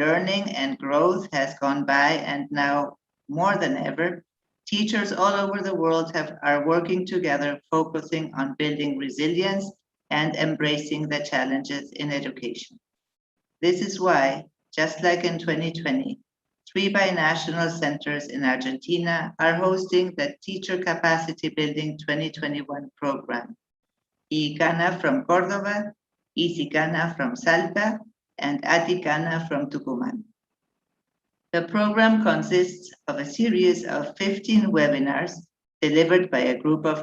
learning and growth has gone by, and now more than ever, teachers all over the world are working together, focusing on building resilience and embracing the challenges in education. This is why, just like in 2020, 3 binational centers in Argentina are hosting the Teacher Capacity Building 2021 program. ICANA from Córdoba, ICICANA from Salta, and ATICANA from Tucumán. The program consists of a series of 15 webinars delivered by a group of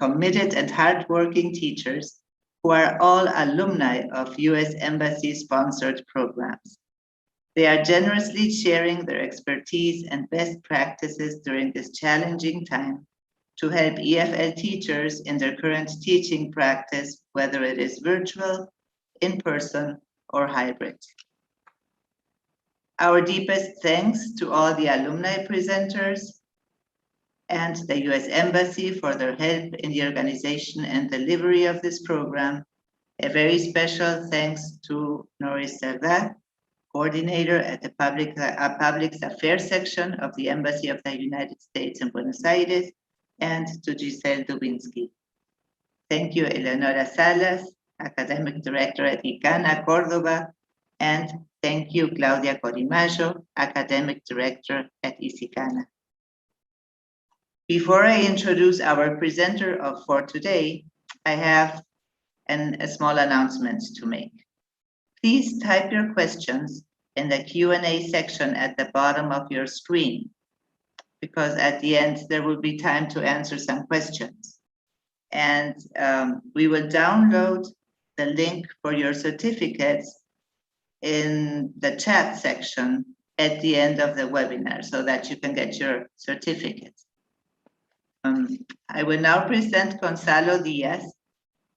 committed and hardworking teachers who are all alumni of U.S. Embassy-sponsored programs. They are generously sharing their expertise and best practices during this challenging time to help EFL teachers in their current teaching practice, whether it is virtual, in person, or hybrid. Our deepest thanks to all the alumni presenters and the US Embassy for their help in the organization and delivery of this program. A very special thanks to Norris Servat, coordinator at the Public Affairs section of the Embassy of the United States in Buenos Aires, and to Giselle Dubinsky. Thank you, Eleonora Salas, Academic Director at ICANA, Córdoba, and thank you, Claudia Corimayo, Academic Director at ICICANA. Before I introduce our presenter for today, I have a small announcement to make. Please type your questions in the Q&A section at the bottom of your screen, because at the end there will be time to answer some questions. And we will download the link for your certificates in the chat section at the end of the webinar so that you can get your certificates. I will now present Gonzalo Diaz.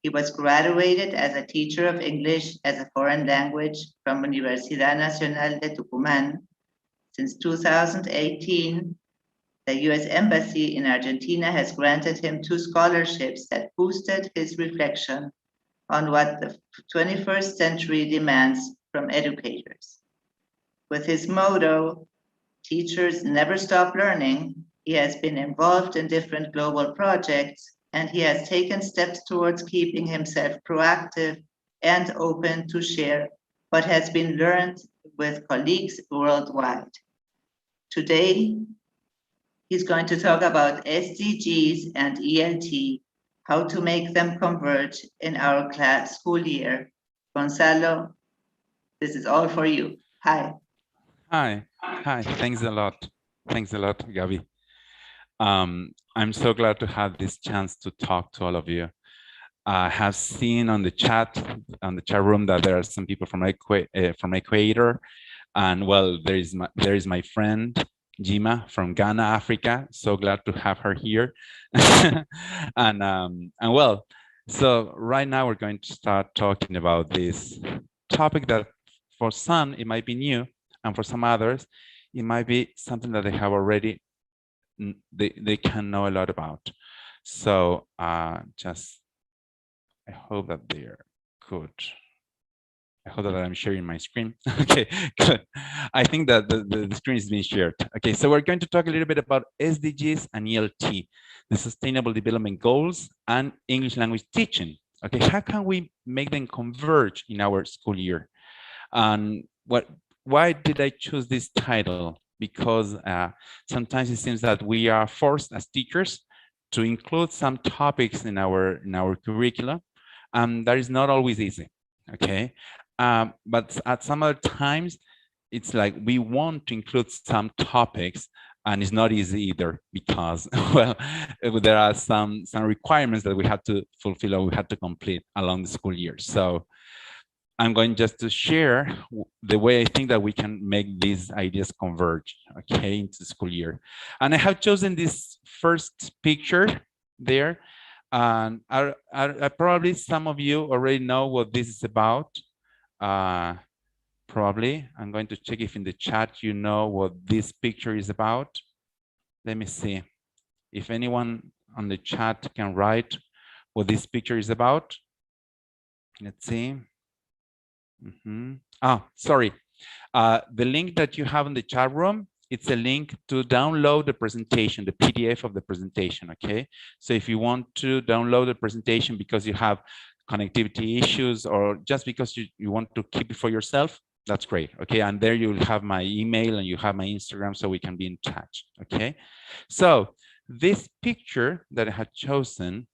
He was graduated as a teacher of English as a foreign language from Universidad Nacional de Tucumán. Since 2018, the US Embassy in Argentina has granted him 2 scholarships that boosted his reflection on what the 21st century demands from educators. With his motto, "Teachers never stop learning," he has been involved in different global projects, and he has taken steps towards keeping himself proactive and open to share what has been learned with colleagues worldwide. Today, he's going to talk about SDGs and ELT, how to make them converge in our school year. Gonzalo, this is all for you. Hi. Hi. Thanks a lot. Thanks a lot, Gabi. I'm so glad to have this chance to talk to all of you. I have seen on the chat room that there are some people from Ecuador, and well, there is my friend Jima from Ghana, Africa. So glad to have her here. and well, so right now we're going to start talking about this topic that for some it might be new, and for some others it might be something that they have already they can know a lot about. So I hope that they're good. I hope that I'm sharing my screen. Okay, good. I think that the screen is being shared. Okay, so we're going to talk a little bit about SDGs and ELT, the Sustainable Development Goals and English language teaching. Okay, how can we make them converge in our school year? And why did I choose this title? Because sometimes it seems that we are forced as teachers to include some topics in our curricula, and that is not always easy. Okay, but at some other times it's like we want to include some topics, and it's not easy either, because well, there are some requirements that we have to fulfill or we have to complete along the school year. So I'm going just to share the way I think that we can make these ideas converge, okay, into the school year. And I have chosen this first picture there. And I probably some of you already know what this is about. Probably, I'm going to check if in the chat you know what this picture is about. Let me see if anyone on the chat can write what this picture is about. Let's see. Oh, sorry. The link that you have in the chat room, it's a link to download the presentation, the PDF of the presentation, okay? So if you want to download the presentation because you have connectivity issues or just because you want to keep it for yourself, that's great, okay? And there you'll have my email and you have my Instagram so we can be in touch, okay? So this picture that I had chosen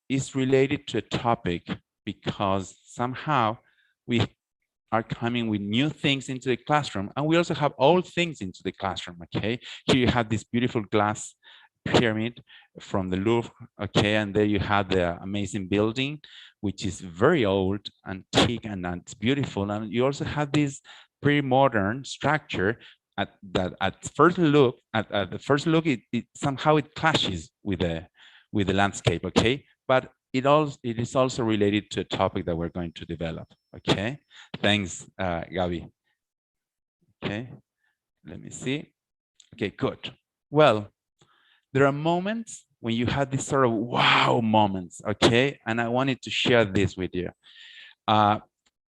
is related to a topic because somehow we are coming with new things into the classroom, and we also have old things into the classroom, okay? Here you have this beautiful glass pyramid from the Louvre, okay? And there you have the amazing building, which is very old, antique, and it's beautiful. And you also have this pretty modern structure at the first look, it somehow it clashes with the landscape, okay? But it is also related to a topic that we're going to develop, okay? Thanks, Gabi. Okay, let me see. Okay, good. Well, there are moments when you have these sort of wow moments, okay? And I wanted to share this with you.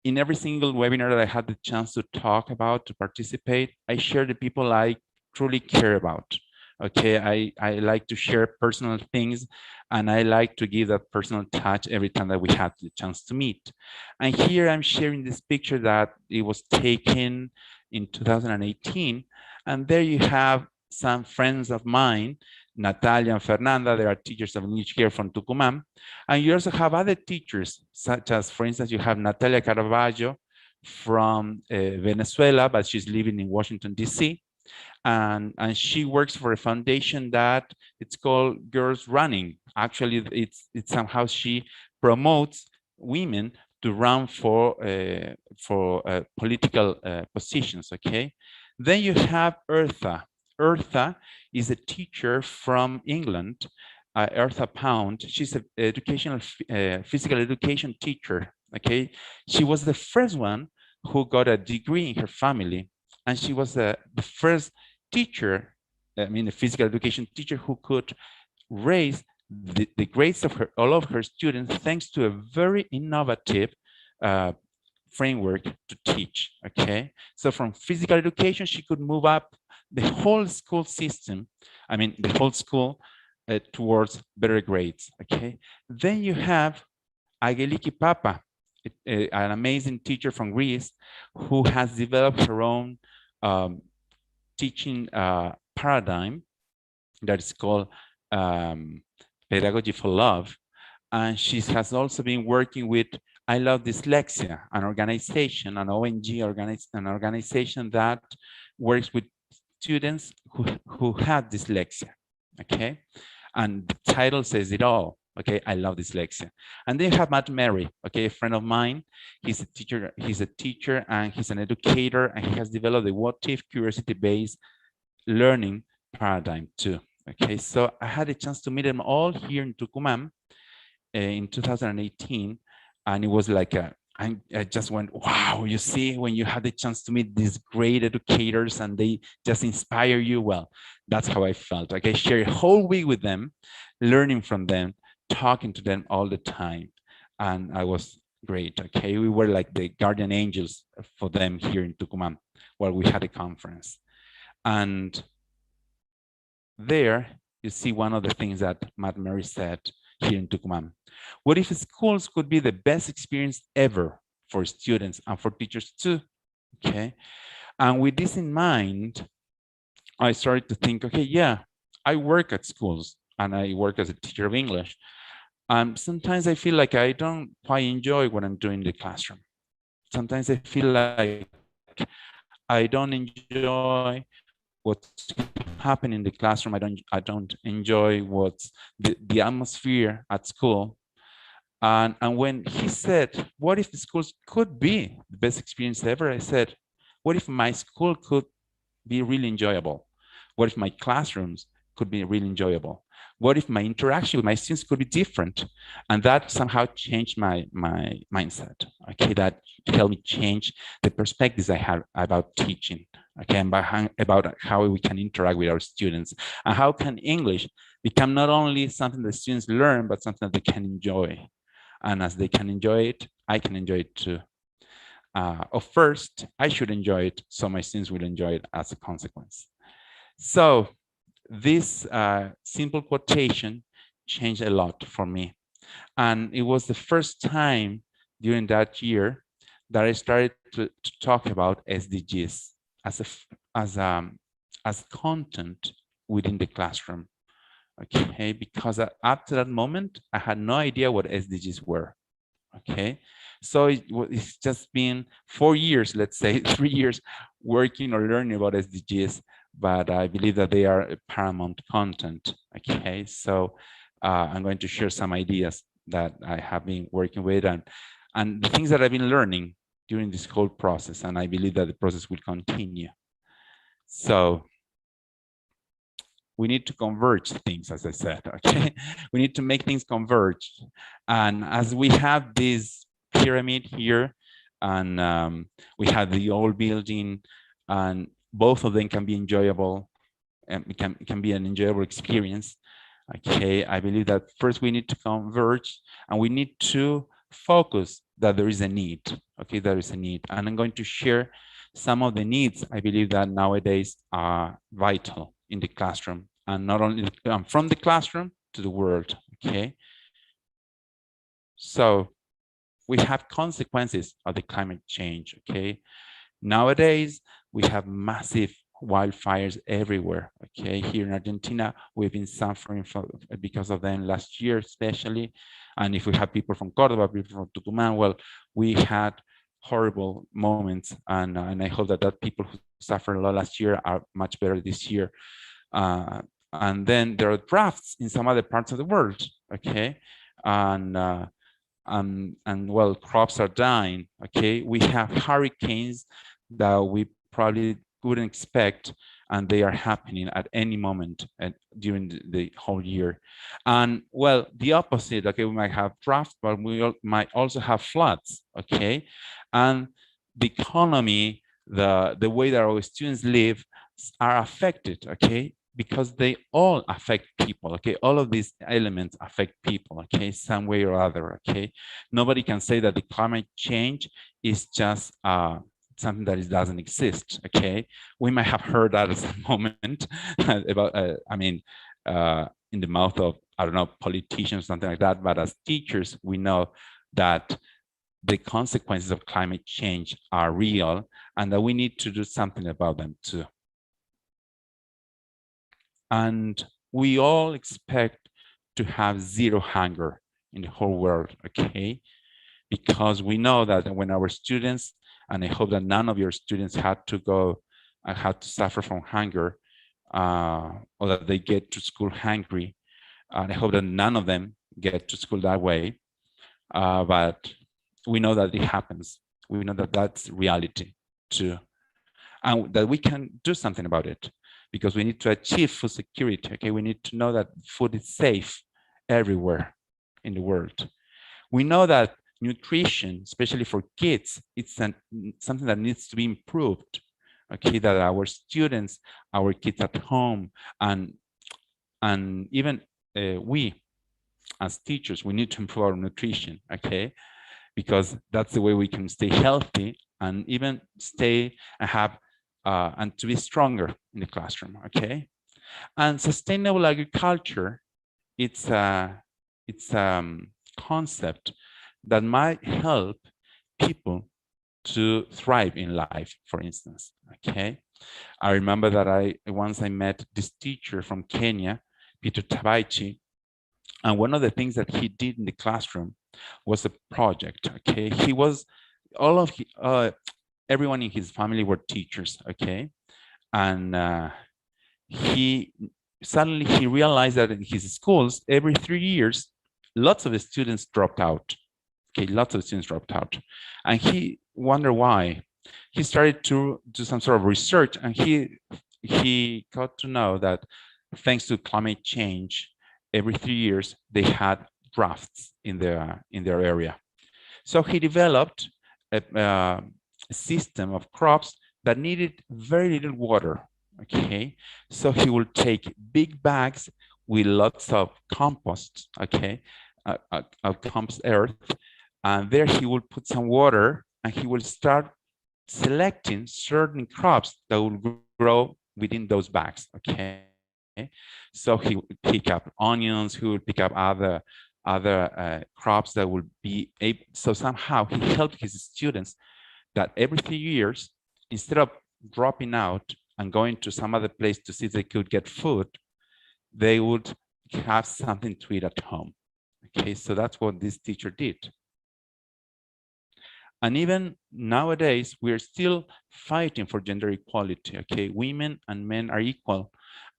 In every single webinar that I had the chance to talk about, to participate, I share the people I truly care about. Okay, I like to share personal things, and I like to give that personal touch every time that we have the chance to meet. And here I'm sharing this picture that it was taken in 2018. And there you have some friends of mine, Natalia and Fernanda, they are teachers of English here from Tucumán. And you also have other teachers, such as, for instance, you have Natalia Caravaggio from Venezuela, but she's living in Washington, D.C. And she works for a foundation that it's called Girls Running. Actually, it's somehow she promotes women to run for political positions, okay? Then you have Eartha. Eartha is a teacher from England, Eartha Pound. She's an educational, physical education teacher, okay? She was the first one who got a degree in her family, and she was the first teacher, I mean, a physical education teacher who could raise the grades of all of her students thanks to a very innovative framework to teach, okay? So from physical education, she could move up the whole school system, I mean, the whole school towards better grades, okay? Then you have Angeliki Papa, an amazing teacher from Greece who has developed her own teaching paradigm that is called Pedagogy for Love. And she has also been working with I Love Dyslexia, an organization, an ONG an organization that works with students who have dyslexia, okay? And the title says it all, okay? I love dyslexia. And then you have Matt Mary, okay, a friend of mine. He's a teacher and he's an educator, and he has developed the what if curiosity-based learning paradigm too, okay? So I had a chance to meet them all here in Tucumán in 2018, and it was like I just went, wow, you see, when you have the chance to meet these great educators and they just inspire you, well, that's how I felt. Like I shared a whole week with them, learning from them, talking to them all the time. And I was great, okay? We were like the guardian angels for them here in Tucumán while we had a conference. And there you see one of the things that Matt Mary said here in Tucumán. What if schools could be the best experience ever for students and for teachers too, okay? And with this in mind, I started to think, okay, yeah, I work at schools and I work as a teacher of English. Sometimes I feel like I don't quite enjoy what I'm doing in the classroom. Sometimes I feel like I don't enjoy what's happening in the classroom. I don't enjoy what's the atmosphere at school. And when he said, what if the schools could be the best experience ever? I said, what if my school could be really enjoyable? What if my classrooms could be really enjoyable? What if my interaction with my students could be different? And that somehow changed my mindset, okay? That helped me change the perspectives I have about teaching, okay? And about how we can interact with our students and how can English become not only something that students learn, but something that they can enjoy. And as they can enjoy it, I can enjoy it too. Of first, I should enjoy it, so my students will enjoy it as a consequence. So this simple quotation changed a lot for me. And it was the first time during that year that I started to talk about SDGs as content within the classroom. Okay, because up to that moment, I had no idea what SDGs were. Okay, so it's just been 4 years, let's say 3 years working or learning about SDGs, but I believe that they are paramount content. Okay, so I'm going to share some ideas that I have been working with and the things that I've been learning during this whole process, and I believe that the process will continue. So we need to converge things, as I said, okay? We need to make things converge. And as we have this pyramid here, and we have the old building, and both of them can be enjoyable, and it can be an enjoyable experience. Okay, I believe that first we need to converge, and we need to focus that there is a need. Okay, there is a need, and I'm going to share some of the needs I believe that nowadays are vital in the classroom, and not only from the classroom to the world. Okay, so we have consequences of the climate change. Okay, nowadays we have massive wildfires everywhere. Okay, here in Argentina we've been suffering because of them last year especially, and if we have people from Cordoba, people from Tucumán, well, we had horrible moments, and I hope that people who suffered a lot last year are much better this year. And then there are droughts in some other parts of the world. Okay, and well, crops are dying. Okay, we have hurricanes that we probably wouldn't expect, and they are happening at any moment during the whole year. And well, the opposite. Okay, we might have droughts, but we might also have floods. Okay, and the economy, the way that our students live are affected. Okay, because they all affect people. Okay, all of these elements affect people. Okay, some way or other. Okay, nobody can say that the climate change is just something that doesn't exist. Okay, we might have heard that at some moment about I mean in the mouth of, I don't know, politicians, something like that, but as teachers we know that the consequences of climate change are real and that we need to do something about them too. And we all expect to have zero hunger in the whole world, okay? Because we know that when our students, and I hope that none of your students had to suffer from hunger, or that they get to school hungry. And I hope that none of them get to school that way. But we know that it happens. We know that that's reality too. And that we can do something about it, because we need to achieve food security. Okay, we need to know that food is safe everywhere in the world. We know that nutrition, especially for kids, it's something that needs to be improved. Okay, that our students, our kids at home, and even we as teachers, we need to improve our nutrition. Okay, because that's the way we can stay healthy and even stay and have and to be stronger in the classroom. Okay, and sustainable agriculture, it's a concept that might help people to thrive in life, for instance. Okay, I remember that once I met this teacher from Kenya, Peter Tabaichi, and one of the things that he did in the classroom was a project. Okay, he was everyone in his family were teachers. Okay, and he realized that in his schools every 3 years lots of the students dropped out. Okay, lots of students dropped out, and he wondered why. He started to do some sort of research, and he got to know that thanks to climate change, every 3 years they had droughts in their area. So he developed a system of crops that needed very little water. Okay, so he will take big bags with lots of compost. Okay, compost earth, and there he will put some water and he will start selecting certain crops that will grow within those bags. Okay, so he will pick up onions, he will pick up other crops that will be able. So somehow he helped his students that every few years, instead of dropping out and going to some other place to see if they could get food, they would have something to eat at home. Okay, so that's what this teacher did. And even nowadays, we're still fighting for gender equality. Okay, women and men are equal.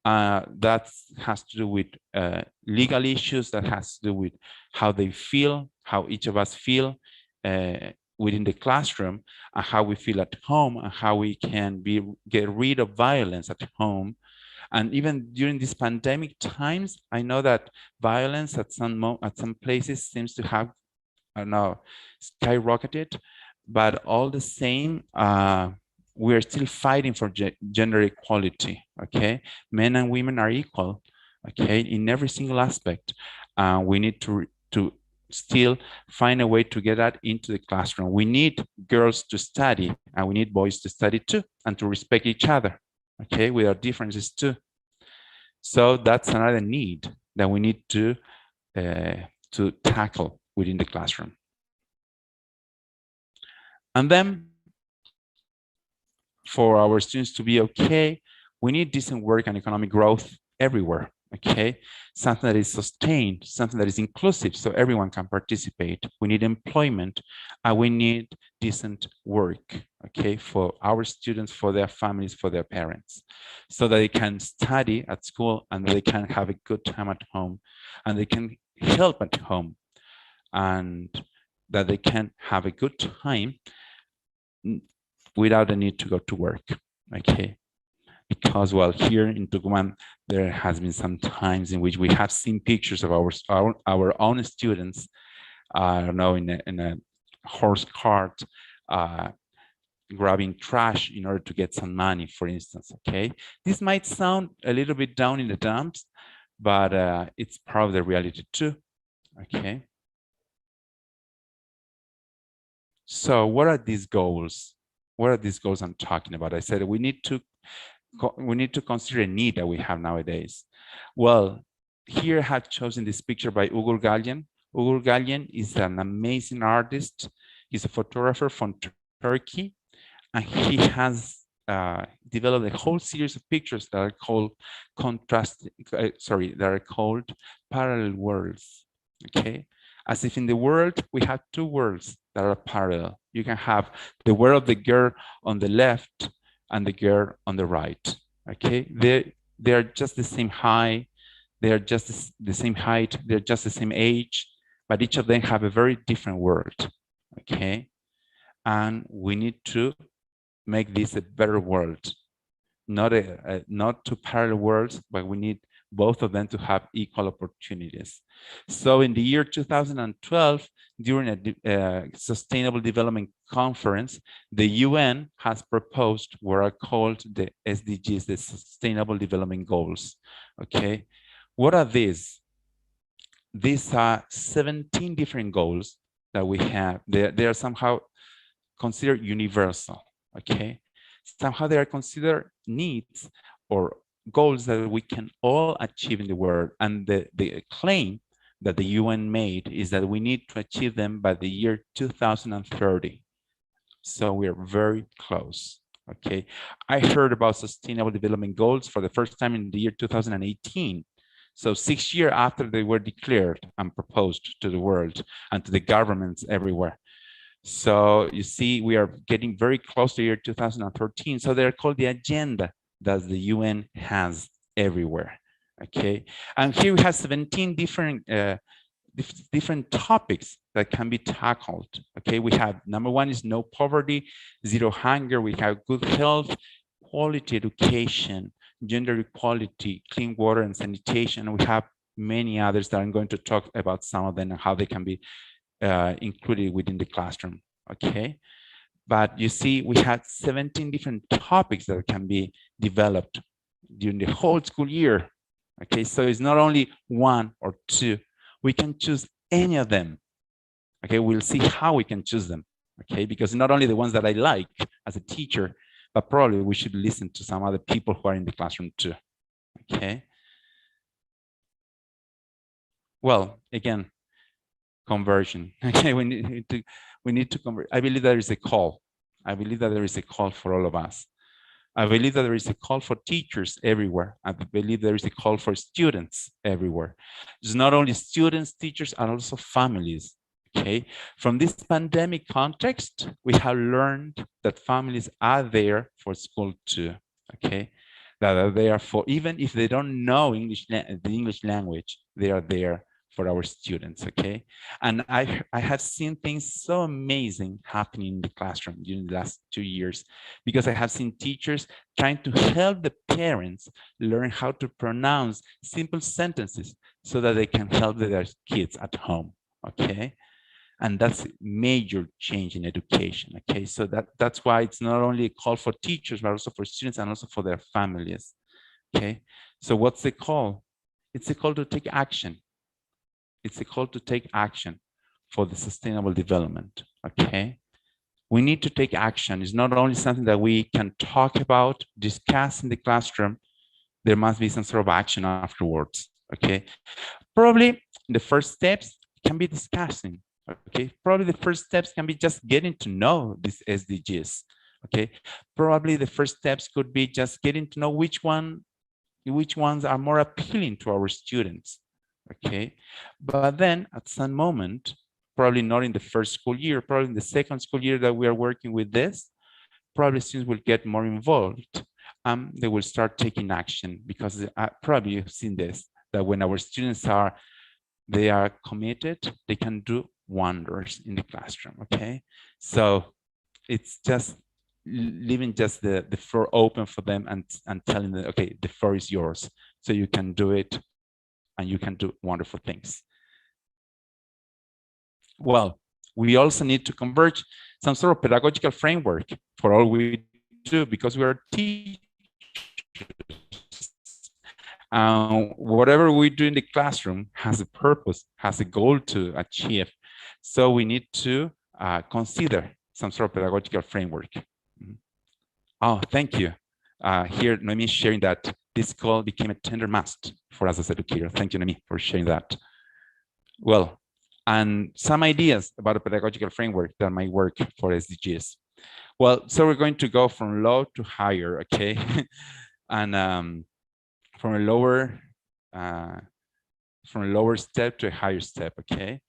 That has to do with legal issues, that has to do with how they feel, how each of us feel within the classroom, and how we feel at home, and how we can get rid of violence at home. And even during these pandemic times, I know that violence at some places seems to have, I don't know, skyrocketed, but all the same, we are still fighting for gender equality. Okay, men and women are equal. Okay, in every single aspect. We need to still find a way to get that into the classroom. We need girls to study, and we need boys to study too, and to respect each other. Okay, with our differences too. So that's another need that we need to tackle within the classroom. And then for our students to be okay, we need decent work and economic growth everywhere. Okay, something that is sustained, something that is inclusive, so everyone can participate. We need employment, and we need decent work, okay, for our students, for their families, for their parents, so that they can study at school and they can have a good time at home, and they can help at home, and that they can have a good time without the need to go to work. Okay. Because, well, here in Tucumán, there has been some times in which we have seen pictures of our own students, I don't know, in a horse cart, grabbing trash in order to get some money, for instance. Okay, this might sound a little bit down in the dumps, but it's part of the reality too. Okay. So what are these goals? What are these goals I'm talking about? I said we need to consider a need that we have nowadays. Well, here I have chosen this picture by Ugur Galyen. Ugur Galyen is an amazing artist. He's a photographer from Turkey, and he has developed a whole series of pictures that are called that are called parallel worlds. Okay, as if in the world we have two worlds that are parallel. You can have the world of the girl on the left and the girl on the right. Okay, they are just the same height, they are just the same height, they're just the same age, but each of them have a very different world. Okay, and we need to make this a better world, not two parallel worlds, but we need both of them to have equal opportunities. So in the year 2012, during a Sustainable Development Conference, the UN has proposed what are called the SDGs, the Sustainable Development Goals. Okay, what are these? These are 17 different goals that we have. They are somehow considered universal. Okay, somehow they are considered needs or goals that we can all achieve in the world. And the claim that the UN made is that we need to achieve them by the year 2030. So we're very close. Okay, I heard about Sustainable Development Goals for the first time in the year 2018. So 6 years after they were declared and proposed to the world and to the governments everywhere. So you see, we are getting very close to the year 2013. So they're called the agenda that the UN has everywhere. Okay, and here we have 17 different topics that can be tackled. Okay, we have number one is no poverty, zero hunger. We have good health, quality education, gender equality, clean water and sanitation. And we have many others that I'm going to talk about some of them and how they can be included within the classroom. Okay, but you see, we have 17 different topics that can be developed during the whole school year. Okay, so it's not only one or two. We can choose any of them. Okay, we'll see how we can choose them. okay? Because not only the ones that I like as a teacher, but probably we should listen to some other people who are in the classroom too, okay? Well, again, conversion, okay? We need to convert. I believe there is a call. I believe that there is a call for all of us. I believe that there is a call for teachers everywhere. I believe there is a call for students everywhere. It's not only students, teachers, and also families, okay? From this pandemic context, we have learned that families are there for school too, okay? That are there for, even if they don't know the English language, they are there for our students, okay? And I have seen things so amazing happening in the classroom during the last 2 years, because I have seen teachers trying to help the parents learn how to pronounce simple sentences so that they can help their kids at home, okay? And that's a major change in education, okay? So that's why it's not only a call for teachers, but also for students and also for their families, okay? So what's the call? It's a call to take action. It's a call to take action for the sustainable development, okay? We need to take action. It's not only something that we can talk about, discuss in the classroom, there must be some sort of action afterwards, okay? Probably the first steps can be discussing, okay? Probably the first steps can be just getting to know these SDGs, okay? Probably the first steps could be just getting to know which ones are more appealing to our students, okay? But then at some moment, probably not in the first school year, probably in the second school year that we are working with this, probably students will get more involved. They will start taking action, because probably you've seen this, that when our students are committed, they can do wonders in the classroom, okay? So it's just leaving just the floor open for them and telling them, okay, the floor is yours, so you can do it and you can do wonderful things. Well, we also need to converge some sort of pedagogical framework for all we do, because we are teachers. Whatever we do in the classroom has a purpose, has a goal to achieve. So we need to consider some sort of pedagogical framework. Oh, thank you. Here, Noemi is sharing that this call became a tender must for us as educators. Thank you, Noemi, for sharing that. Well, and some ideas about a pedagogical framework that might work for SDGs. Well, so we're going to go from low to higher, okay? And from a lower step to a higher step, okay?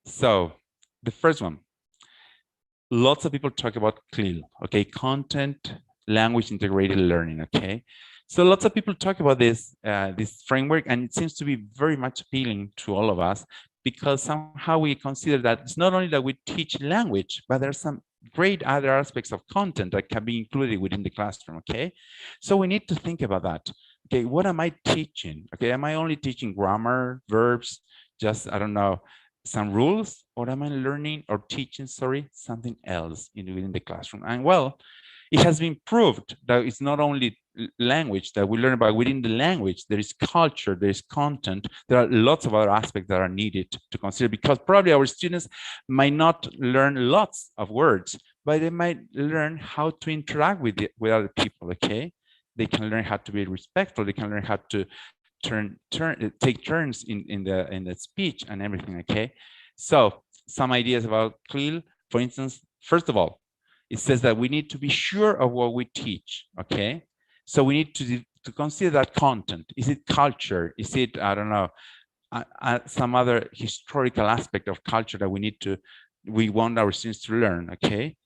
So the first one, lots of people talk about CLIL, okay? Content, language integrated learning, okay? So lots of people talk about this, this framework, and it seems to be very much appealing to all of us, because somehow we consider that it's not only that we teach language, but there's some great other aspects of content that can be included within the classroom, okay? So we need to think about that. Okay, what am I teaching? Okay, am I only teaching grammar, verbs, just, I don't know, some rules, or am I learning or teaching, sorry, something else within the classroom? And well, it has been proved that it's not only language that we learn, but within the language, there is culture, there is content, there are lots of other aspects that are needed to consider, because probably our students might not learn lots of words, but they might learn how to interact with other people, okay? They can learn how to be respectful, they can learn how to take turns in the speech and everything, okay? So some ideas about CLIL, for instance, first of all, it says that we need to be sure of what we teach, okay? So we need to consider that content. Is it culture? Is it, I don't know, some other historical aspect of culture that we want our students to learn, okay?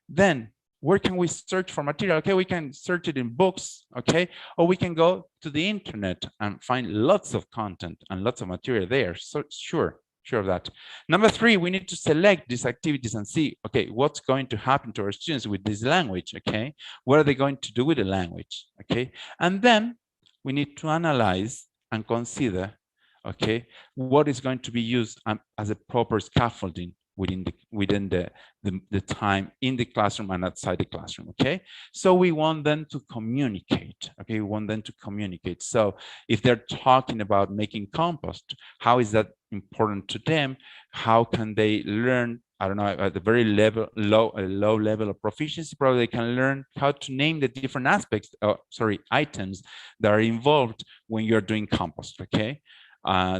Then where can we search for material? Okay, we can search it in books, okay? Or we can go to the internet and find lots of content and lots of material there. So sure of that. Number 3, we need to select these activities and see, okay, what's going to happen to our students with this language, okay? What are they going to do with the language, okay? And then we need to analyze and consider, okay, what is going to be used as a proper scaffolding within the time in the classroom and outside the classroom, okay? So we want them to communicate, okay? We want them to communicate. So if they're talking about making compost, how is that important to them? How can they learn I don't know, at the very low level of proficiency, probably they can learn how to name the different aspects, items that are involved when you're doing compost, okay?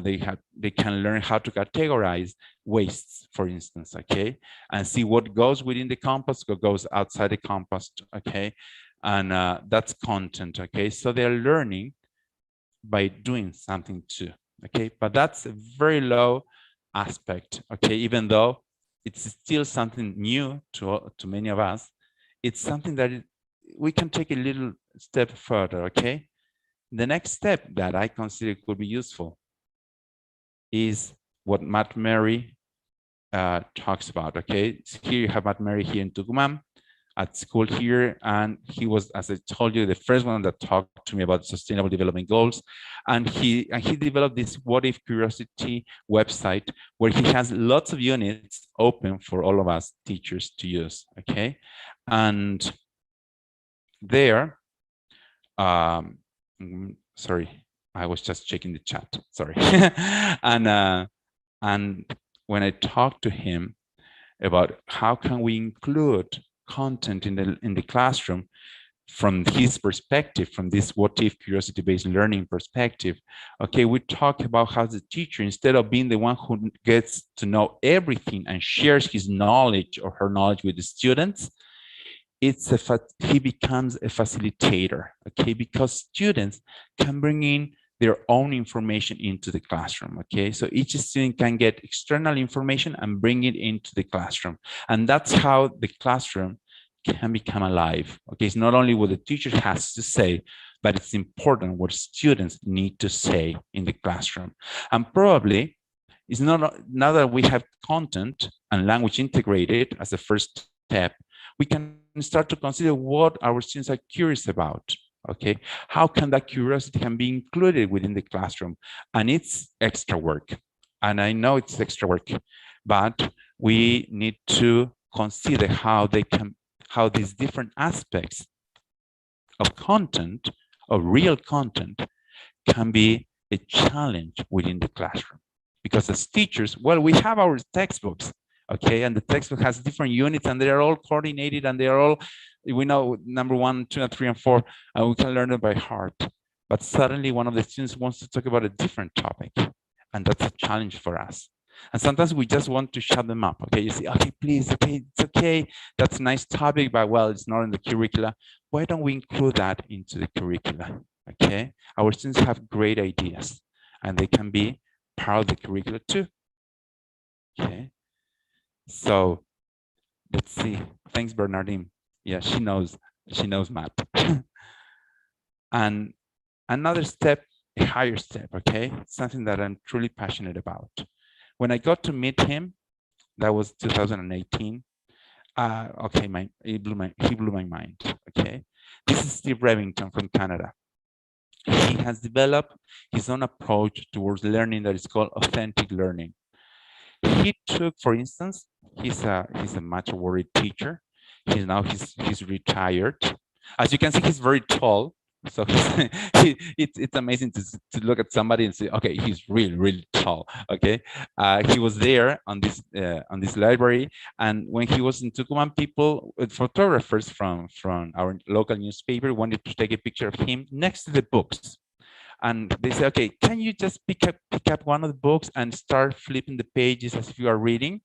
They can learn how to categorize wastes, for instance, okay? And see what goes within the compost, what goes outside the compost, okay? And that's content, okay? So they're learning by doing something too, okay? But that's a very low aspect, okay? Even though it's still something new to many of us, it's something that we can take a little step further, okay? The next step that I consider could be useful is what Matt Mary talks about, okay? So here you have Matt Mary here in Tucumán at school here, and he was, as I told you, the first one that talked to me about Sustainable Development Goals, and he developed this What If Curiosity website where he has lots of units open for all of us teachers to use, okay? And there, sorry, I was just checking the chat, sorry. And when I talked to him about how can we include content in the classroom from his perspective, from this what if curiosity-based learning perspective, okay, we talk about how the teacher, instead of being the one who gets to know everything and shares his knowledge or her knowledge with the students, he becomes a facilitator, okay, because students can bring in their own information into the classroom, okay? So each student can get external information and bring it into the classroom. And that's how the classroom can become alive, okay? It's not only what the teacher has to say, but it's important what students need to say in the classroom. And probably, it's not, now that we have content and language integrated as a first step, we can start to consider what our students are curious about, okay? How can that curiosity can be included within the classroom? And it's extra work. And I know it's extra work, but we need to consider how these different aspects of content, of real content, can be a challenge within the classroom. Because as teachers, well, we have our textbooks, okay, and the textbook has different units and they're all coordinated and they're all, we know number 1, 2, 3, and 4, and we can learn it by heart. But suddenly one of the students wants to talk about a different topic, and that's a challenge for us. And sometimes we just want to shut them up, okay? You say, okay, please, okay, it's okay. That's a nice topic, but well, it's not in the curricula. Why don't we include that into the curricula, okay? Our students have great ideas and they can be part of the curricula too, okay? So let's see. Thanks, Bernardine. Yeah, she knows math. And another step, a higher step, okay? Something that I'm truly passionate about. When I got to meet him, that was 2018. Okay, he blew my mind, okay? This is Steve Revington from Canada. He has developed his own approach towards learning that is called authentic learning. He took, for instance, he's a much worried teacher. He's retired. As you can see, he's very tall. So it's amazing to look at somebody and say, okay, he's really tall. Okay, he was there on this library, and when he was in Tucumán, photographers from our local newspaper wanted to take a picture of him next to the books. And they say, okay, can you just pick up one of the books and start flipping the pages as if you are reading?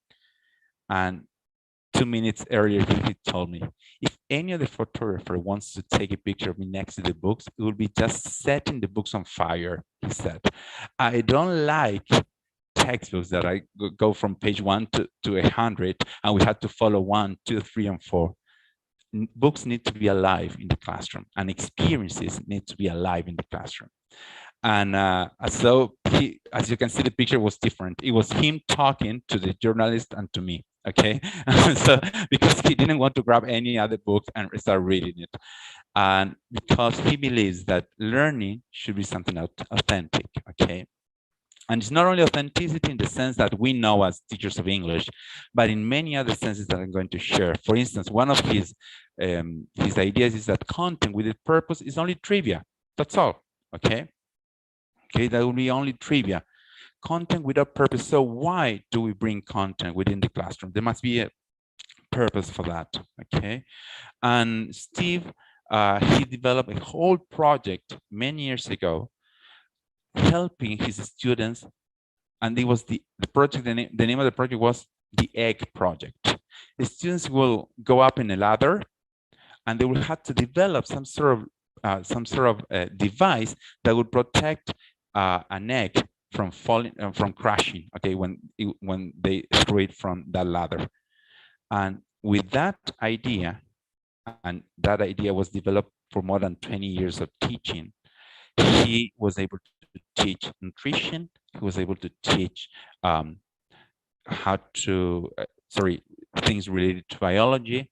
And 2 minutes earlier, he told me, if any of the photographer wants to take a picture of me next to the books, it will be just setting the books on fire, he said. I don't like textbooks that I go from page 1 to 100, and we have to follow 1, 2, 3, and 4. Books need to be alive in the classroom, and experiences need to be alive in the classroom. And so as you can see, the picture was different. It was him talking to the journalist and to me, okay? So because he didn't want to grab any other book and start reading it. And because he believes that learning should be something authentic, okay? And it's not only authenticity in the sense that we know as teachers of English, but in many other senses that I'm going to share. For instance, one of his ideas is that content with a purpose is only trivia. That's all, okay? Okay, that will be only trivia. content without purpose. So why do we bring content within the classroom? There must be a purpose for that, okay? And Steve, he developed a whole project many years ago, helping his students, and it was the project, the name of the project was the Egg Project. The students will go up in a ladder, and they will have to develop some sort of device that would protect an egg from falling, from crashing. Okay, when they throw it from that ladder. And with that idea, and that idea was developed for more than 20 years of teaching, he was able to teach nutrition. He was able to teach how to, things related to biology,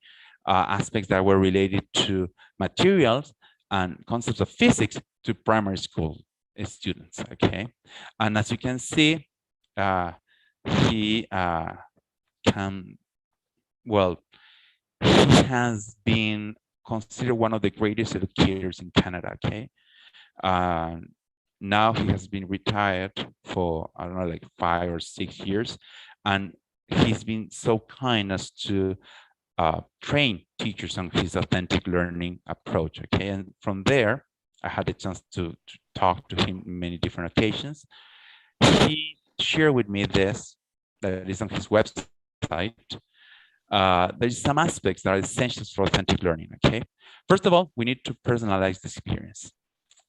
aspects that were related to materials and concepts of physics to primary school students, okay? And as you can see, he has been considered one of the greatest educators in Canada, okay? Now he has been retired for, I don't know, like 5 or 6 years. And he's been so kind as to train teachers on his authentic learning approach, okay? And from there, I had the chance to talk to him on many different occasions. He shared with me this, that is on his website. There's some aspects that are essentials for authentic learning, okay? First of all, we need to personalize the experience.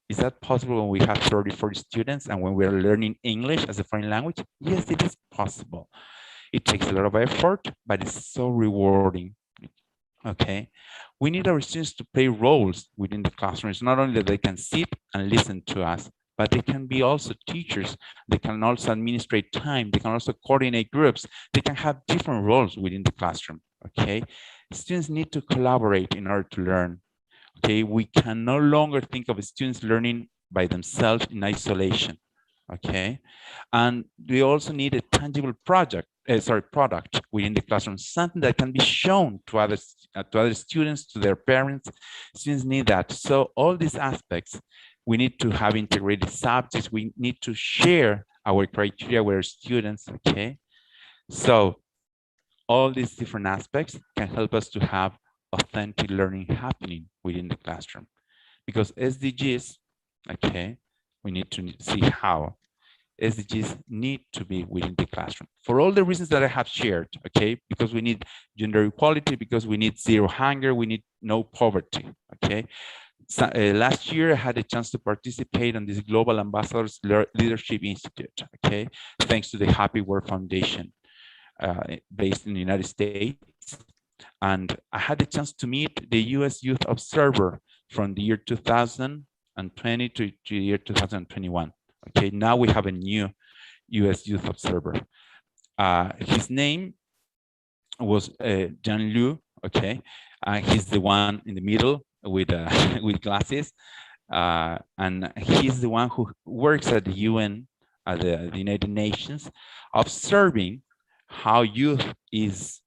Is that possible when we have 30, 40 students and when we're learning English as a foreign language? Yes, it is possible. It takes a lot of effort, but it's so rewarding, okay? We need our students to play roles within the classroom. It's not only that they can sit and listen to us, but they can be also teachers. They can also administrate time. They can also coordinate groups. They can have different roles within the classroom, okay? Students need to collaborate in order to learn, okay? We can no longer think of students learning by themselves in isolation, okay? And we also need a tangible product within the classroom, something that can be shown to other students, to their parents. Students need that. So all these aspects, we need to have integrated subjects. We need to share our criteria with our students, okay? So all these different aspects can help us to have authentic learning happening within the classroom. Because SDGs, okay, we need to see how SDGs need to be within the classroom for all the reasons that I have shared, okay? Because we need gender equality, because we need zero hunger, we need no poverty, okay? So, last year I had a chance to participate on this Global Ambassadors Leadership Institute, okay? Thanks to the Happy Work Foundation based in the United States. And I had the chance to meet the US Youth Observer from the year 2020 to the year 2021. Okay, now we have a new US Youth Observer. His name was John Liu, okay? He's the one in the middle with with glasses. And he's the one who works at the UN, at the United Nations, observing how youth is,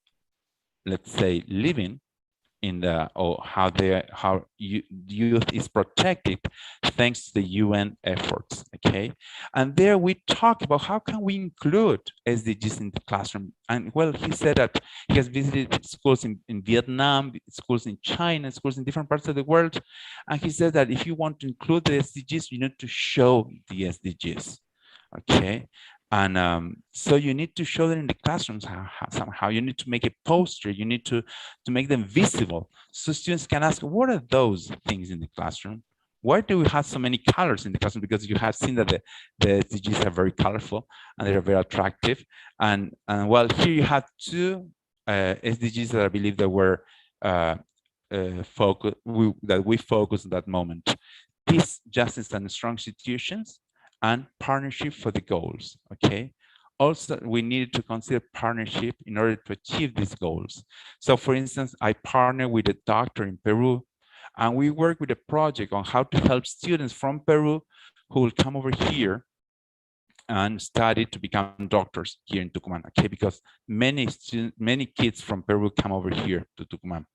let's say, living in the, or how youth is protected thanks to the UN efforts, okay? And there we talk about how can we include SDGs in the classroom. And well, he said that he has visited schools in Vietnam, schools in China, schools in different parts of the world. And he said that if you want to include the SDGs, you need to show the SDGs, okay? And so you need to show them in the classrooms somehow. You need to make a poster. You need to make them visible so students can ask, what are those things in the classroom? Why do we have so many colors in the classroom? Because you have seen that the SDGs are very colorful and they're very attractive. And well, here you have two SDGs that I believe that were we focused on that moment. Peace, justice, and strong institutions, and partnership for the goals, okay? Also, we needed to consider partnership in order to achieve these goals. So for instance, I partner with a doctor in Peru, and we work with a project on how to help students from Peru who will come over here and study to become doctors here in Tucumán, okay? Because many kids from Peru come over here to Tucumán.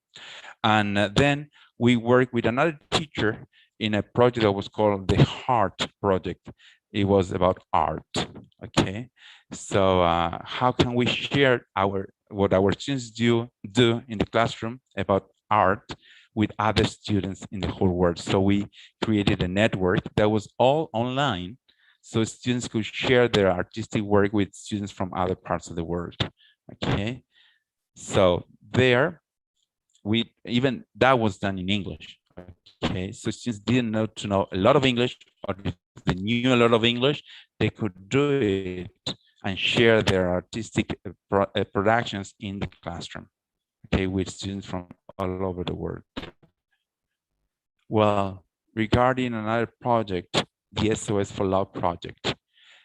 And then we work with another teacher in a project that was called the Heart Project it was about art. Okay, so how can we share what our students do in the classroom about art with other students in the whole world? So we created a network that was all online, so students could share their artistic work with students from other parts of the world. Okay, so there even that was done in English. Okay, so students didn't know to know a lot of English, or if they knew a lot of English, they could do it and share their artistic productions in the classroom. Okay, with students from all over the world. Well, regarding another project, the SOS for Love project.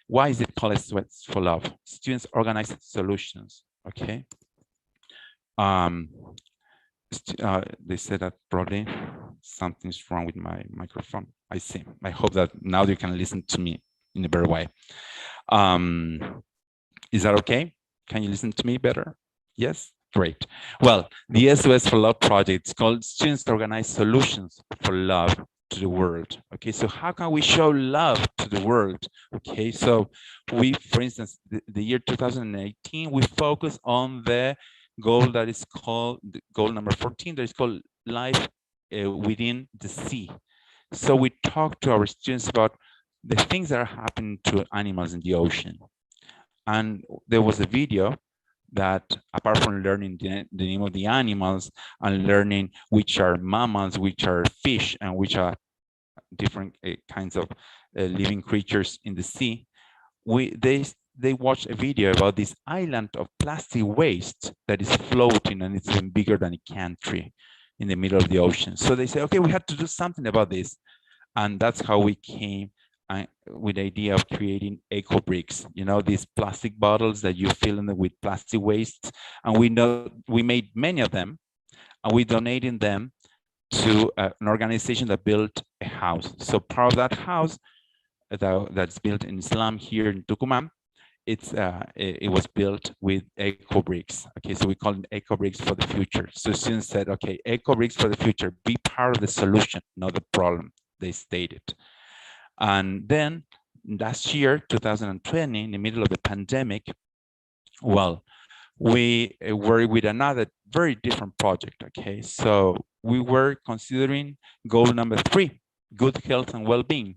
Why is it called SOS for Love? Students organize solutions. Okay. They said that probably something's wrong with my microphone. I see. I hope that now you can listen to me in a better way. Is that okay? Can you listen to me better? Yes? Great. Well, the SOS for Love project is called Students Organize Solutions for Love to the World. Okay, so how can we show love to the world? Okay, so we, for instance, the year 2018, we focus on the goal that is called, goal number 14, that is called Life Within the Sea. So we talk to our students about the things that are happening to animals in the ocean. And there was a video that, apart from learning the name of the animals and learning which are mammals, which are fish, and which are different kinds of living creatures in the sea, they watched a video about this island of plastic waste that is floating, and it's even bigger than a country in the middle of the ocean. So they say, okay, we have to do something about this. And that's how we came with the idea of creating eco bricks, you know, these plastic bottles that you fill in with plastic waste. And we made many of them, and we donated them to an organization that built a house. So part of that house that's built in Islam here in Tucumán, it was built with eco bricks. Okay, so we call it eco bricks for the future. So students said, okay, eco bricks for the future, be part of the solution, not the problem, they stated. And then last year, 2020, in the middle of the pandemic, well, we were with another very different project. Okay, so we were considering goal number 3, good health and well-being.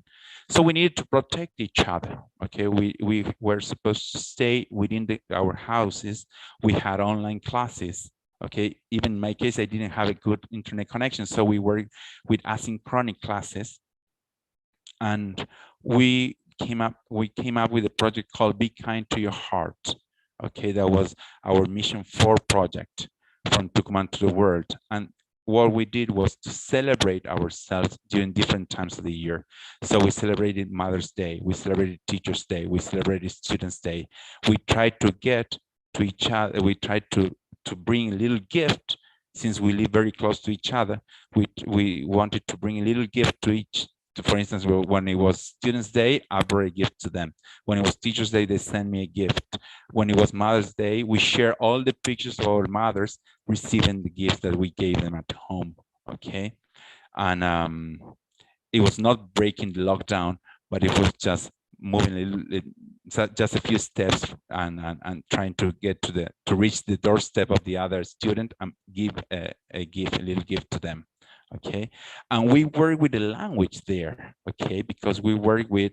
So we needed to protect each other. Okay, we were supposed to stay within our houses. We had online classes. Okay, even in my case, I didn't have a good internet connection, so we were with asynchronous classes. And we came up with a project called Be Kind to Your Heart. Okay, that was our Mission 4 project, from Tucumán to the world. And what we did was to celebrate ourselves during different times of the year. So we celebrated Mother's Day, we celebrated Teacher's Day, we celebrated Students' Day. We tried to get to each other, we tried to bring a little gift. Since we live very close to each other, we wanted to bring a little gift to each. For instance, when it was Students' Day, I brought a gift to them. When it was Teachers' Day, they sent me a gift. When it was Mother's Day, we share all the pictures of our mothers receiving the gifts that we gave them at home. Okay, and it was not breaking the lockdown, but it was just moving a little, just a few steps, and trying to get to reach the doorstep of the other student and give a little gift to them. Okay, and we work with the language there. Okay, because we work with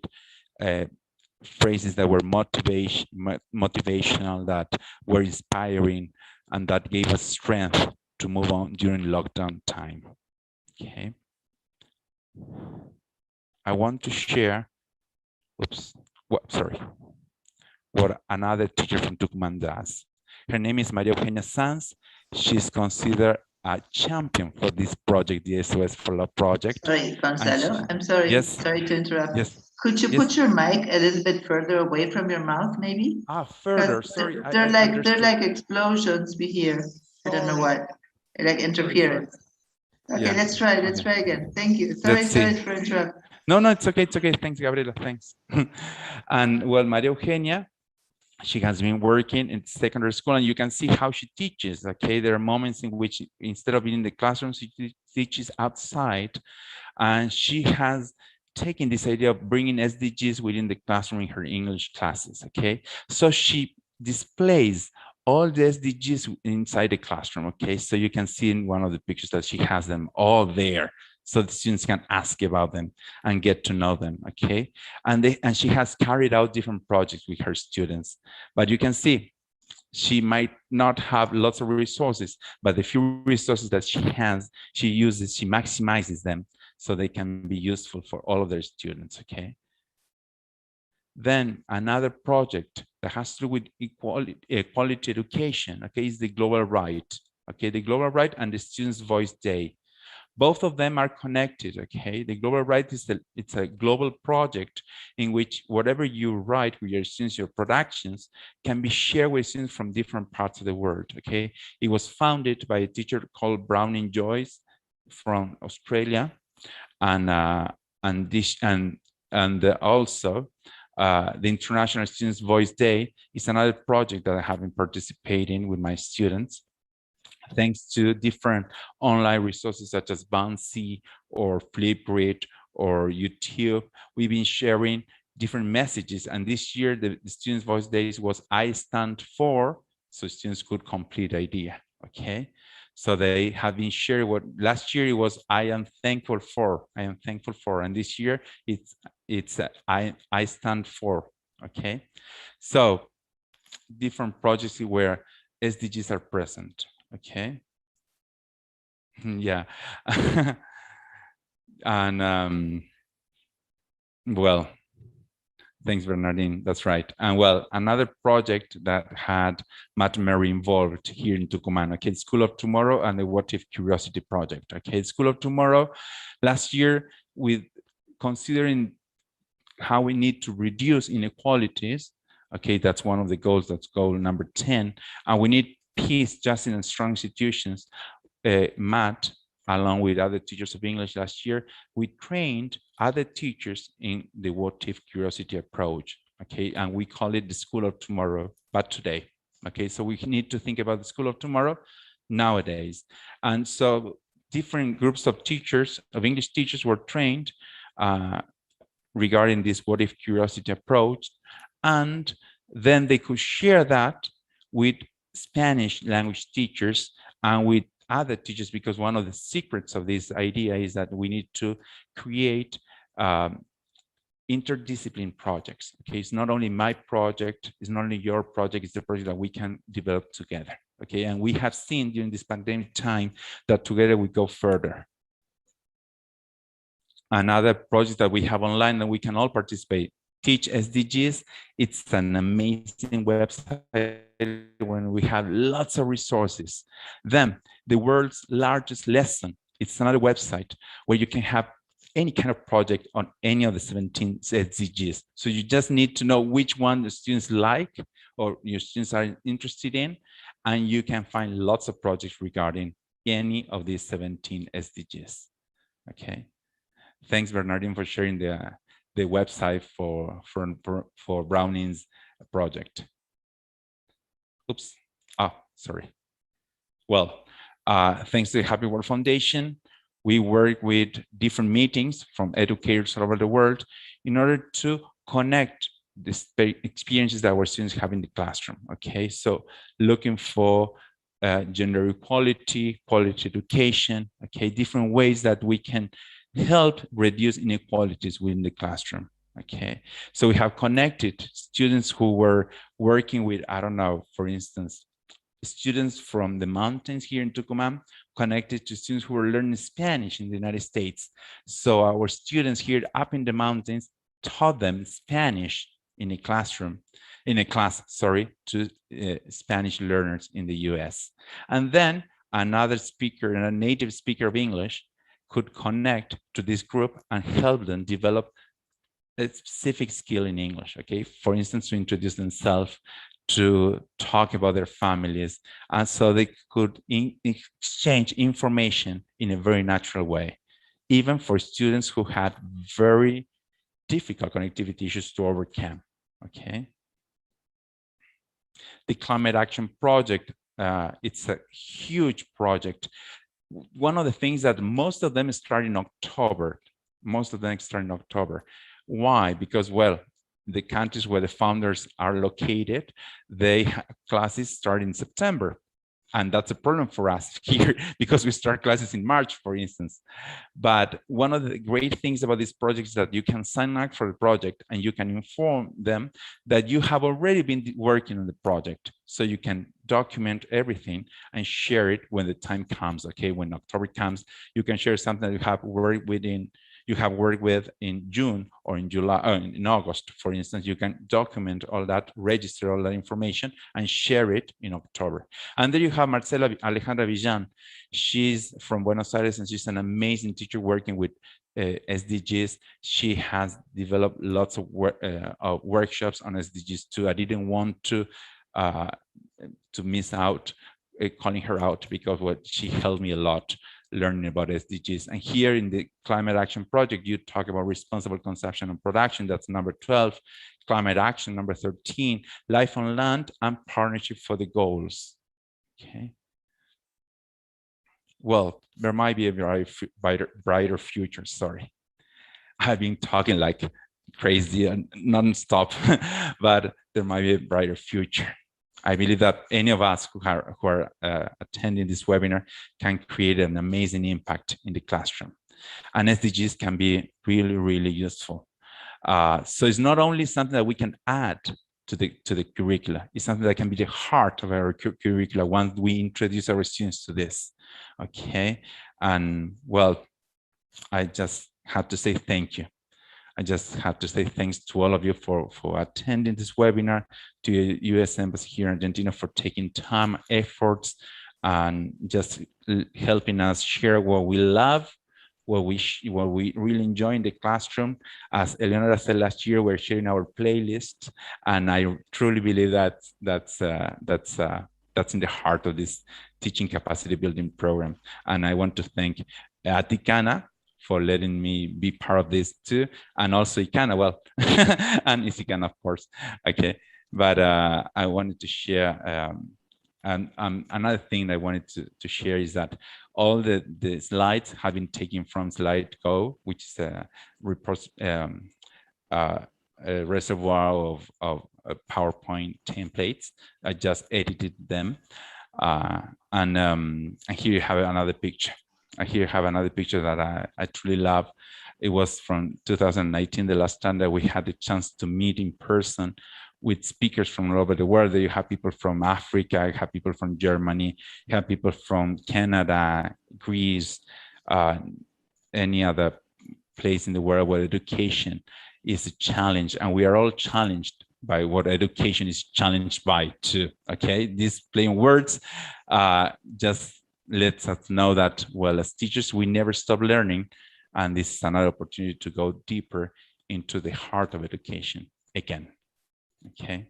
phrases that were motivational, that were inspiring, and that gave us strength to move on during lockdown time. Okay, I want to share, what another teacher from Tucumán does. Her name is Maria Eugenia Sanz. She's considered a champion for this project, the SOS for Love project. Sorry, Gonzalo, I'm sorry. Yes. Sorry to interrupt. Yes. Could you put your mic a little bit further away from your mouth, maybe? Further, sorry. They're like explosions we hear. I don't know what, like interference. Okay, yeah. Let's try again. Thank you. Sorry for interrupting. No, it's okay. Thanks, Gabriela. Thanks. And well, Maria Eugenia, she has been working in secondary school, and you can see how she teaches. Okay, there are moments in which, instead of being in the classroom, she teaches outside, and she has taking this idea of bringing SDGs within the classroom in her English classes, okay? So she displays all the SDGs inside the classroom, okay? So you can see in one of the pictures that she has them all there, so the students can ask about them and get to know them, okay? And she has carried out different projects with her students, but you can see she might not have lots of resources, but the few resources that she has, she uses, she maximizes them so they can be useful for all of their students, okay? Then another project that has to do with equality education, okay, is the Global Right, okay? The Global Right and the Students' Voice Day. Both of them are connected, okay? The Global Right is it's a global project in which whatever you write with your students, your productions, can be shared with students from different parts of the world, okay? It was founded by a teacher called Browning Joyce from Australia, and also the International Students' Voice Day is another project that I have been participating with my students. Thanks to different online resources such as Bouncy or Flipgrid or YouTube, we've been sharing different messages. And this year, the Students' Voice Days was I stand for, so students could complete idea, okay? So they have been sharing what last year it was I am thankful for, and this year it's I stand for, okay? So different projects where SDGs are present. Okay. Yeah. And well, thanks, Bernardine. That's right. And well, another project that had Matt Mary involved here in Tucumán, okay, School of Tomorrow and the What If Curiosity Project. Okay, School of Tomorrow, last year, with considering how we need to reduce inequalities, okay, that's one of the goals, that's goal number 10, and we need peace, justice, and strong institutions. Matt, along with other teachers of English last year, we trained other teachers in the What If Curiosity approach, okay, and we call it the School of Tomorrow, but today, okay, so we need to think about the School of Tomorrow nowadays. And so different groups of teachers, of English teachers, were trained regarding this What If Curiosity approach, and then they could share that with Spanish language teachers and with other teachers, because one of the secrets of this idea is that we need to create interdiscipline projects. Okay, it's not only my project, it's not only your project, it's the project that we can develop together. Okay, and we have seen during this pandemic time that together we go further. Another project that we have online that we can all participate, Teach SDGs. It's an amazing website when we have lots of resources. Then the world's largest lesson, it's another website where you can have any kind of project on any of the 17 SDGs. So you just need to know which one the students like or your students are interested in, and you can find lots of projects regarding any of these 17 SDGs. Okay. Thanks, Bernardine, for sharing the website for Browning's project. Oops. Oh, sorry. Well, thanks to the Happy World Foundation, we work with different meetings from educators all over the world in order to connect the experiences that our students have in the classroom. Okay, so looking for gender equality, quality education, okay, different ways that we can help reduce inequalities within the classroom. Okay, so we have connected students who were working with, I don't know, for instance, students from the mountains here in Tucumán connected to students who were learning Spanish in the United States. So our students here up in the mountains taught them Spanish in a classroom, in a class, sorry, to Spanish learners in the US. And then another speaker, and a native speaker of English, could connect to this group and help them develop a specific skill in English, okay? For instance, to introduce themselves, to talk about their families, and so they could exchange information in a very natural way, even for students who had very difficult connectivity issues to overcome, okay? The Climate Action Project, it's a huge project. One of the things that most of them start in October, most of them start in October. Why? Because, well, the countries where the founders are located, classes start in September. And that's a problem for us here because we start classes in March, for instance. But one of the great things about this project is that you can sign up for the project and you can inform them that you have already been working on the project. So you can document everything and share it when the time comes, okay? When October comes, you can share something that you have worked with in June or in July, in August, for instance. You can document all that, register all that information and share it in October. And there you have Marcela Alejandra Villan. She's from Buenos Aires and she's an amazing teacher working with SDGs. She has developed lots of workshops on SDGs too. I didn't want to miss out calling her out because she helped me a lot learning about SDGs. And here in the Climate Action Project, you talk about responsible consumption and production. That's number 12. Climate action, number 13. Life on land and partnership for the goals. Okay. Well, there might be a brighter future. Sorry. I've been talking like crazy and non-stop, but there might be a brighter future. I believe that any of us who are attending this webinar can create an amazing impact in the classroom. And SDGs can be really, really useful. So it's not only something that we can add to the curricula, it's something that can be the heart of our curricula once we introduce our students to this, okay? And well, I just have to say thank you. I just have to say thanks to all of you for attending this webinar, to U.S. Embassy here in Argentina for taking time, efforts, and just helping us share what we love, what we really enjoy in the classroom. As Eleonora said last year, we're sharing our playlist, and I truly believe that's in the heart of this teaching capacity building program. And I want to thank Aticana for letting me be part of this too, and also Ikana, well, and Isikana, of course, okay. But I wanted to share, and another thing I wanted to share is that all the slides have been taken from SlideGo, which is a reservoir of PowerPoint templates. I just edited them, and here you have another picture. Here you have another picture that I truly love. It was from 2019, the last time that we had the chance to meet in person with speakers from all over the world. There you have people from Africa, you have people from Germany, you have people from Canada, Greece, any other place in the world where education is a challenge. And we are all challenged by what education is challenged by too, okay? These plain words just lets us know that, well, as teachers, we never stop learning. And this is another opportunity to go deeper into the heart of education again. Okay.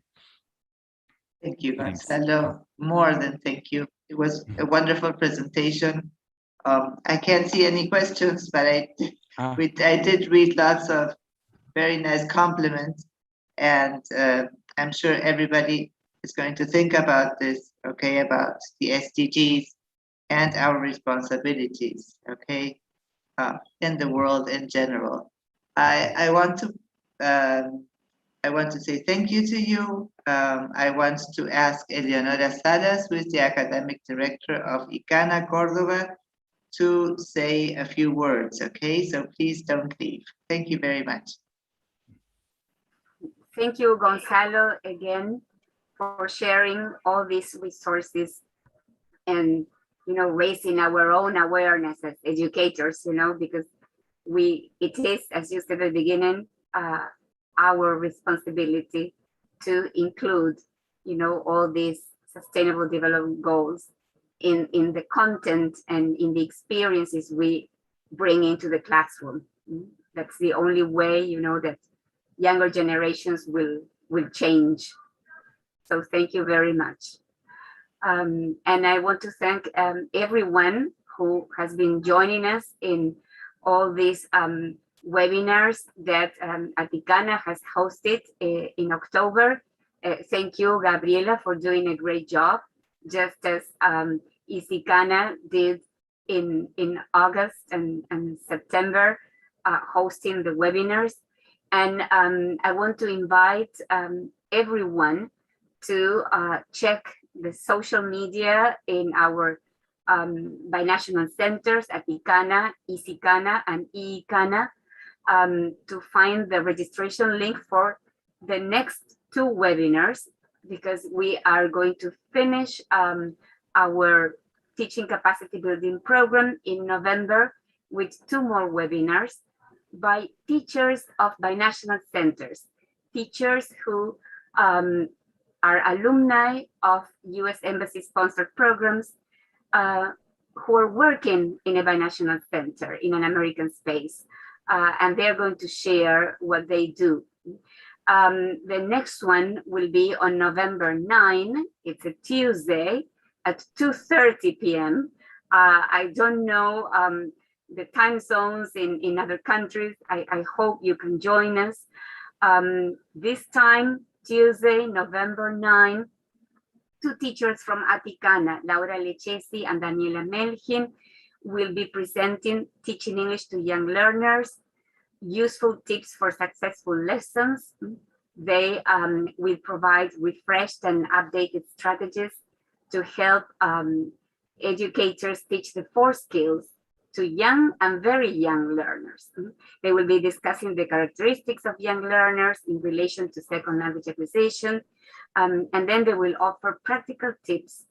Thank you, Gonzalo. More than thank you. It was a wonderful presentation. I can't see any questions, but I did read lots of very nice compliments. And I'm sure everybody is going to think about this, okay, about the SDGs and our responsibilities, okay, in the world in general. I want to say thank you to you. I want to ask Eleonora Salas, who is the academic director of ICANA Córdoba, to say a few words, okay? So please don't leave. Thank you very much. Thank you, Gonzalo, again, for sharing all these resources and, you know, raising our own awareness as educators, you know, because it is, as you said at the beginning, our responsibility to include, you know, all these sustainable development goals in the content and in the experiences we bring into the classroom. That's the only way, you know, that younger generations will change. So thank you very much. And I want to thank everyone who has been joining us in all these webinars that Aticana has hosted in October. Thank you, Gabriela, for doing a great job, just as Isicana did in August and September. hosting the webinars. And I want to invite everyone to check the social media in our binational centers at ICANA, ICICANA, and IICANA to find the registration link for the next 2 webinars, because we are going to finish our teaching capacity building program in November with 2 more webinars by teachers of binational centers, teachers who are alumni of U.S. Embassy sponsored programs who are working in a binational center in an American space, and they're going to share what they do. The next one will be on November 9. It's a Tuesday at 2:30 p.m. I don't know the time zones in other countries. I hope you can join us. This time, Tuesday, November 9, 2 teachers from Aticana, Laura Lechesi and Daniela Melhin, will be presenting Teaching English to Young Learners, useful tips for successful lessons. They will provide refreshed and updated strategies to help educators teach the 4 skills to young and very young learners. They will be discussing the characteristics of young learners in relation to second language acquisition, and then they will offer practical tips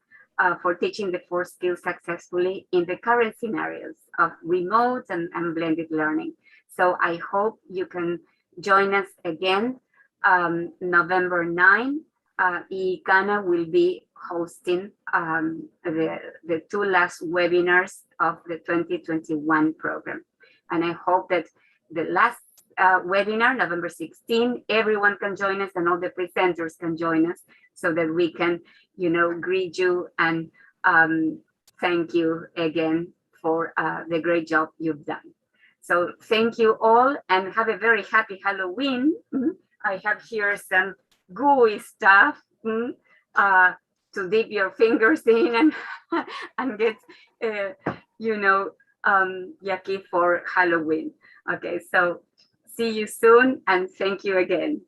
for teaching the 4 skills successfully in the current scenarios of remote and blended learning. So I hope you can join us again. November 9, ICANA will be hosting the 2 last webinars of the 2021 program. And I hope that the last webinar, November 16, everyone can join us and all the presenters can join us so that we can, greet you and thank you again for the great job you've done. So thank you all and have a very happy Halloween. I have here some gooey stuff to dip your fingers in and get, yucky for Halloween. Okay, so see you soon and thank you again.